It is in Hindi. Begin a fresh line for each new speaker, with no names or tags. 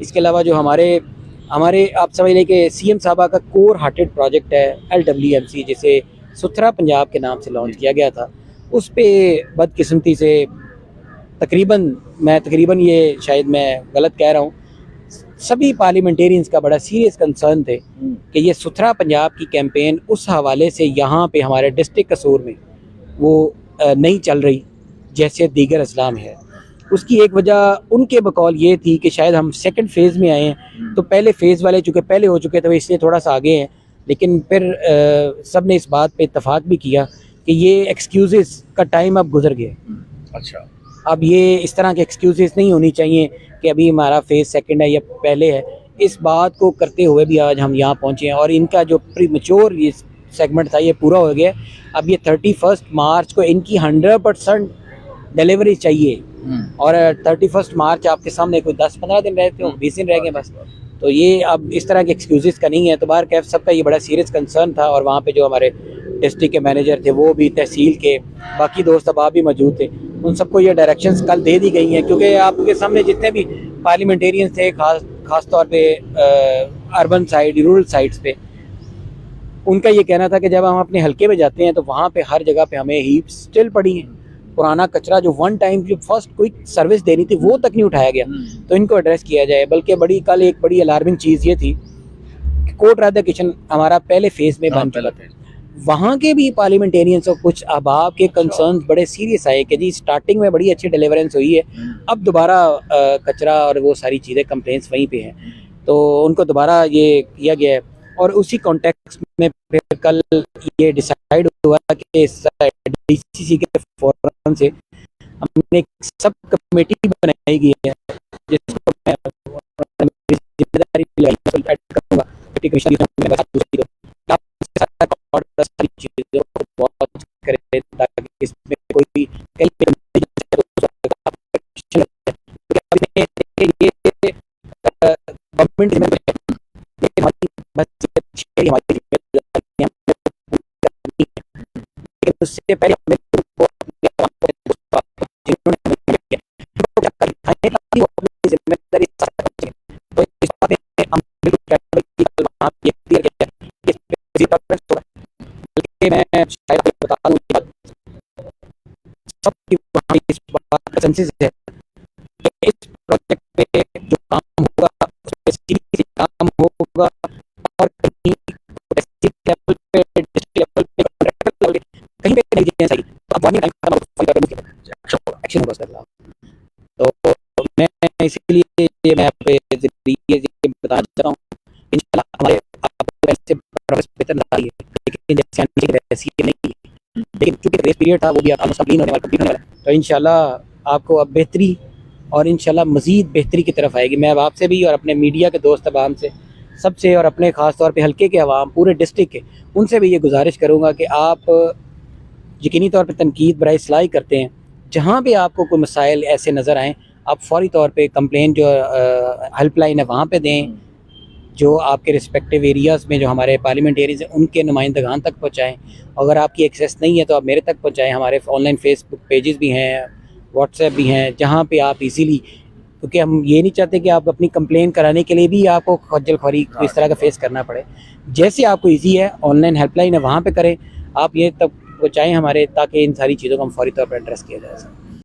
इसके अलावा जो हमारे हमारे आप समझ लें कि सीएम साहबा का कोर हार्टेड प्रोजेक्ट है LWMC, जिसे सुथरा पंजाब के नाम से लॉन्च किया गया था। उस पे बदकिस्मती से तकरीबन ये शायद मैं गलत कह रहा हूँ, सभी पार्लियामेंटेरियंस का बड़ा सीरियस कंसर्न थे कि ये सुथरा पंजाब की कैंपेन उस हवाले से यहाँ पे हमारे डिस्ट्रिक्ट कसूर में वो नहीं चल रही जैसे दीगर अजला में है। उसकी एक वजह उनके बकौल ये थी कि शायद हम सेकंड फेज़ में आए हैं, तो पहले फेज़ वाले चूँकि पहले हो चुके थे वो इसलिए थोड़ा सा आगे हैं। लेकिन फिर सब ने इस बात पे इत्तफाक भी किया कि ये एक्सक्यूज़ेस का टाइम अब गुजर गया।
अच्छा, अब
ये इस तरह के एक्सक्यूज़ेस नहीं होनी चाहिए कि अभी हमारा फेज़ सेकंड है या पहले है। इस बात को करते हुए भी आज हम यहाँ पहुँचे हैं और इनका जो प्रीमेच्योर ये सेगमेंट था ये पूरा हो गया। अब ये 31 मार्च को इनकी 100% डिलीवरी चाहिए और 31 मार्च आपके सामने कोई 10-15 दिन रहते हो, 20 दिन रह गए बस। तो ये अब इस तरह के एक्सक्यूज़ेस का नहीं है। तो बाहर कैफ सबका ये बड़ा सीरियस कंसर्न था और वहाँ पे जो हमारे डिस्ट्रिक्ट के मैनेजर थे वो भी, तहसील के बाकी दोस्त अब आप भी मौजूद थे, उन सबको ये डायरेक्शंस कल दे दी गई हैं। क्योंकि आपके सामने जितने भी पार्लियामेंटेरियंस थे खास तौर पे अर्बन साइड, रूरल साइड्स पे, उनका ये कहना था कि जब हम अपने हल्के में जाते हैं तो वहाँ पे हर जगह पे हमें हीप्स स्टिल पड़ी हैं। पुराना कचरा जो वन टाइम जो फर्स्ट कोई सर्विस देनी थी वो तक नहीं उठाया गया, तो इनको एड्रेस किया जाए। बल्कि कल एक बड़ी अलार्मिंग चीज़ ये थी कि कोट राधा किचन हमारा पहले फेज़ में बन चुका था। वहाँ के भी पार्लियामेंटेरियंस और कुछ अहबाब के कंसर्न बड़े सीरियस आए कि जी स्टार्टिंग में बड़ी अच्छी डिलीवरेंस हुई है, अब दोबारा कचरा और वो सारी चीज़ें कंप्लेंट्स वहीं पे हैं, तो उनको दोबारा ये किया गया है। और उसी कॉन्टेक्स्ट में फिर कल ये डिसाइड हुआ कि DCC के फोरम से हमने एक सब कमेटी बनाई गई है जिसको मैं मेरी जिम्मेदारी करूँगा सारी चीज़ों को वॉच करें ताकि इसमें कोई गवर्नमेंट उससे पहले मैं शायद बता दूं सबकी इस बात का सेंसिस है कि इस प्रोजेक्ट पे जो काम होगा उसपे सीरियस काम होगा और कहीं लेवल पे, डिस्ट्रिक्ट लेवल पे, कॉन्ट्रैक्टर लेवल पे कहीं पे नहीं सही तो अब वार्निंग टाइम का एक्शन होगा सर। तो मैं इसीलिए ये मैं आप जरिए बताना चाहता हूँ इंशाल्लाह हमारे आपको ऐसे बेहतर नजर आई है, लेकिन जैसे वैसी नहीं है, लेकिन चूंकि ग्रेस पीरियड था वो भी कंप्लीट होने वाला, तो इंशाल्लाह आपको अब बेहतरी और इंशाल्लाह मज़ीद बेहतरी की तरफ आएगी। मैं अब आपसे भी और अपने मीडिया के दोस्त अवाम से सबसे और अपने ख़ास तौर पे हल्के के अवाम पूरे डिस्ट्रिक्ट के उनसे भी ये गुजारिश करूँगा कि आप यकीनी तौर पे तनकीद बराए इस्लाह करते हैं, जहाँ भी आपको कोई मसाइल ऐसे नज़र आएँ आप फ़ौरी तौर पे कंप्लेन जो हेल्पलाइन है वहाँ पे दें, जो आपके रिस्पेक्टिव एरियाज़ में जो हमारे पार्लियामेंटेरियंस हैं उनके नुमाइंदगान तक पहुँचाएँ। अगर आपकी एक्सेस नहीं है तो आप मेरे तक पहुँचाएँ। हमारे ऑनलाइन फेसबुक पेजेस भी हैं, व्हाट्सएप भी हैं, जहाँ पे आप इजीली, क्योंकि हम ये नहीं चाहते कि आप अपनी कंप्लेन कराने के लिए भी आपको खज्जल ख्वारी इस तरह का फेस करना पड़े। जैसे आपको ईजी है, ऑनलाइन हेल्पलाइन है वहाँ पे करें, आप ये तक पहुँचाएँ हमारे, ताकि इन सारी चीज़ों को हम फौरी तौर पर एड्रेस किया जाए।